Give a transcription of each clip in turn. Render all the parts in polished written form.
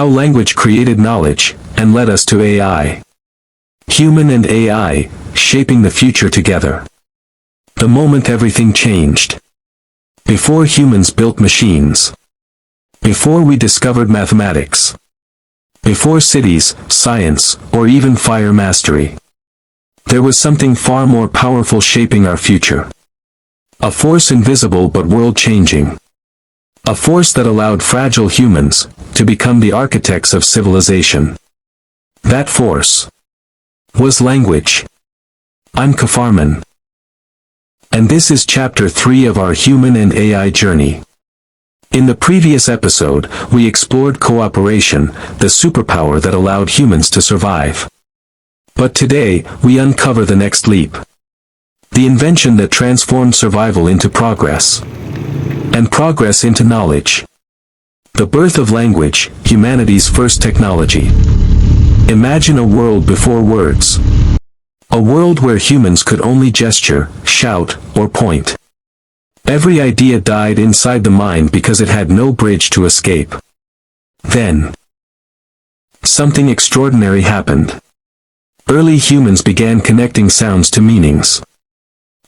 How language created knowledge, and led us to AI. Human and AI, shaping the future together. The moment everything changed. Before humans built machines. Before we discovered mathematics. Before cities, science, or even fire mastery. There was something far more powerful shaping our future. A force invisible but world-changing. A force that allowed fragile humans to become the architects of civilization. That force was language. I'm Kafarman. And this is Chapter 3 of our human and AI journey. In the previous episode, we explored cooperation, the superpower that allowed humans to survive. But today, we uncover the next leap. The invention that transformed survival into progress. And progress into knowledge. The birth of language, humanity's first technology. Imagine a world before words. A world where humans could only gesture, shout, or point. Every idea died inside the mind because it had no bridge to escape. Then, something extraordinary happened. Early humans began connecting sounds to meanings.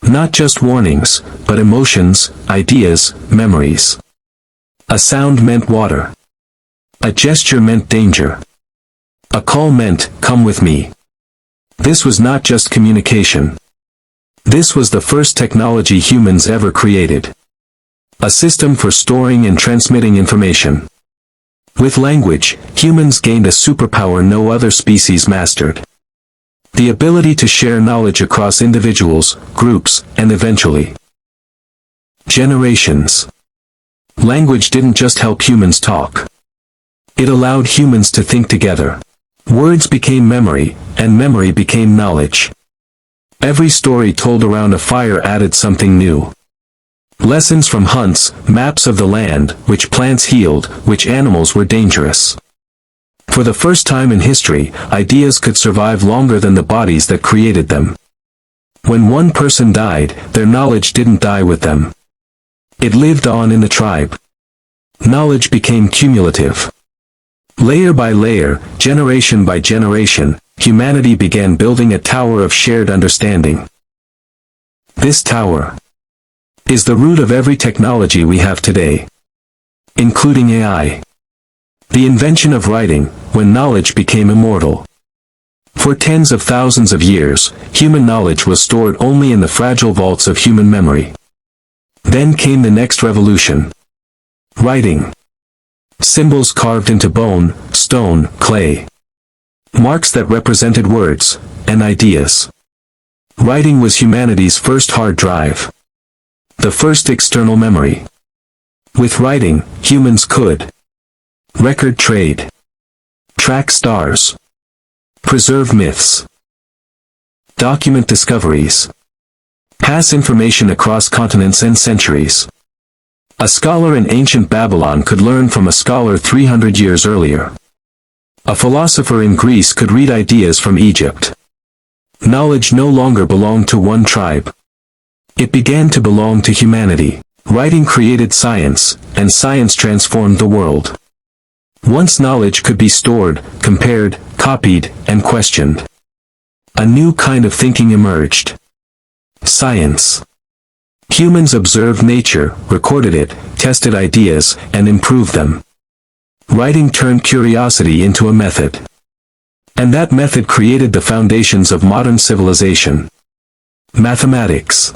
Not just warnings, but emotions, ideas, memories. A sound meant water. A gesture meant danger. A call meant, come with me. This was not just communication. This was the first technology humans ever created. A system for storing and transmitting information. With language, humans gained a superpower no other species mastered. The ability to share knowledge across individuals, groups, and eventually generations. Language didn't just help humans talk. It allowed humans to think together. Words became memory, and memory became knowledge. Every story told around a fire added something new. Lessons from hunts, maps of the land, which plants healed, which animals were dangerous. For the first time in history, ideas could survive longer than the bodies that created them. When one person died, their knowledge didn't die with them. It lived on in the tribe. Knowledge became cumulative. Layer by layer, generation by generation, humanity began building a tower of shared understanding. This tower is the root of every technology we have today, including AI. The invention of writing, when knowledge became immortal. For tens of thousands of years, human knowledge was stored only in the fragile vaults of human memory. Then came the next revolution. Writing. Symbols carved into bone, stone, clay. Marks that represented words, and ideas. Writing was humanity's first hard drive. The first external memory. With writing, humans could record trade, track stars, preserve myths, document discoveries, pass information across continents and centuries. A scholar in ancient Babylon could learn from a scholar 300 years earlier. A philosopher in Greece could read ideas from Egypt. Knowledge no longer belonged to one tribe. It began to belong to humanity. Writing created science, and science transformed the world. Once knowledge could be stored, compared, copied, and questioned. A new kind of thinking emerged. Science. Humans observed nature, recorded it, tested ideas, and improved them. Writing turned curiosity into a method. And that method created the foundations of modern civilization. Mathematics.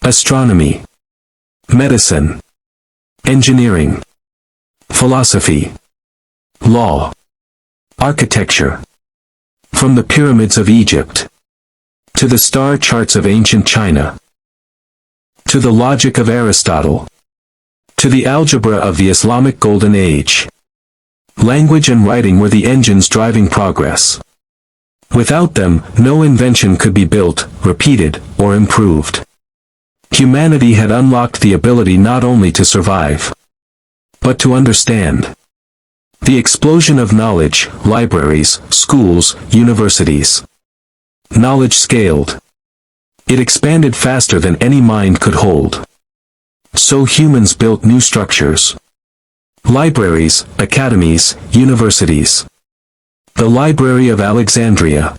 Astronomy. Medicine. Engineering. Philosophy. Law. Architecture. From the pyramids of Egypt to the star charts of ancient China, to the logic of Aristotle, to the algebra of the Islamic Golden Age. Language and writing were the engines driving progress. Without them, no invention could be built, repeated, or improved. Humanity had unlocked the ability not only to survive, but to understand. The explosion of knowledge, libraries, schools, universities. Knowledge scaled. It expanded faster than any mind could hold. So humans built new structures. Libraries, academies, universities. The Library of Alexandria.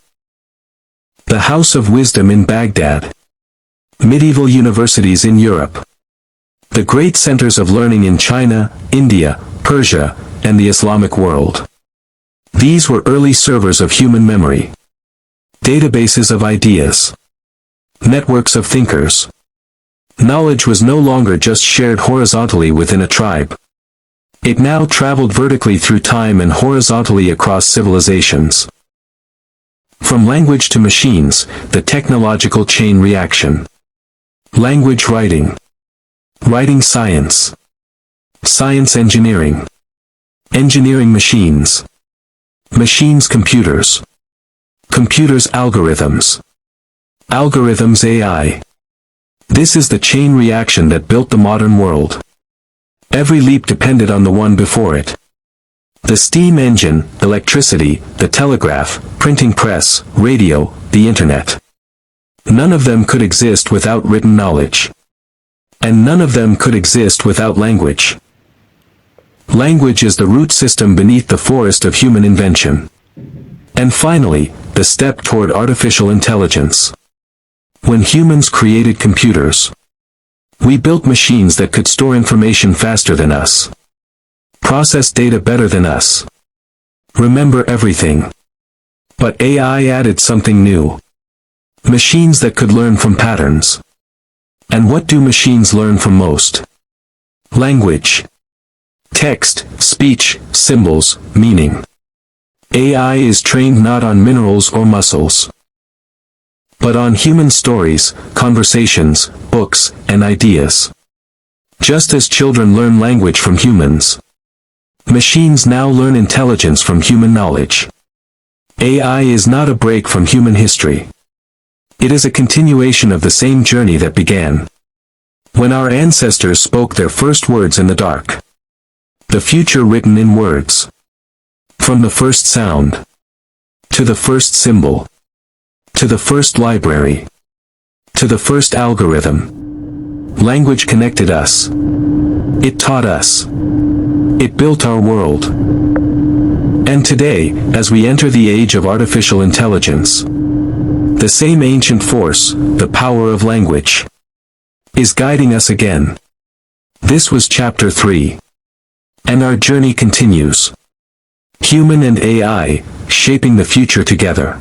The House of Wisdom in Baghdad. Medieval universities in Europe. The great centers of learning in China, India, Persia, and the Islamic world. These were early servers of human memory. Databases of ideas. Networks of thinkers. Knowledge was no longer just shared horizontally within a tribe. It now traveled vertically through time and horizontally across civilizations. From language to machines, the technological chain reaction. Language writing. Writing science. Science engineering. Engineering machines. Machines computers. Computers algorithms. Algorithms AI. This is the chain reaction that built the modern world. Every leap depended on the one before it. The steam engine, electricity, the telegraph, printing press, radio, the internet. None of them could exist without written knowledge. And none of them could exist without language. Language is the root system beneath the forest of human invention. And finally, the step toward artificial intelligence. When humans created computers, we built machines that could store information faster than us. Process data better than us. Remember everything. But AI added something new. Machines that could learn from patterns. And what do machines learn from most? Language. Text, speech, symbols, meaning. AI is trained not on minerals or muscles, but on human stories, conversations, books, and ideas. Just as children learn language from humans, machines now learn intelligence from human knowledge. AI is not a break from human history. It is a continuation of the same journey that began when our ancestors spoke their first words in the dark. The future written in words. From the first sound, to the first symbol, to the first library, to the first algorithm. Language connected us. It taught us. It built our world. And today, as we enter the age of artificial intelligence, the same ancient force, the power of language, is guiding us again. This was Chapter 3. And our journey continues. Human and AI, shaping the future together.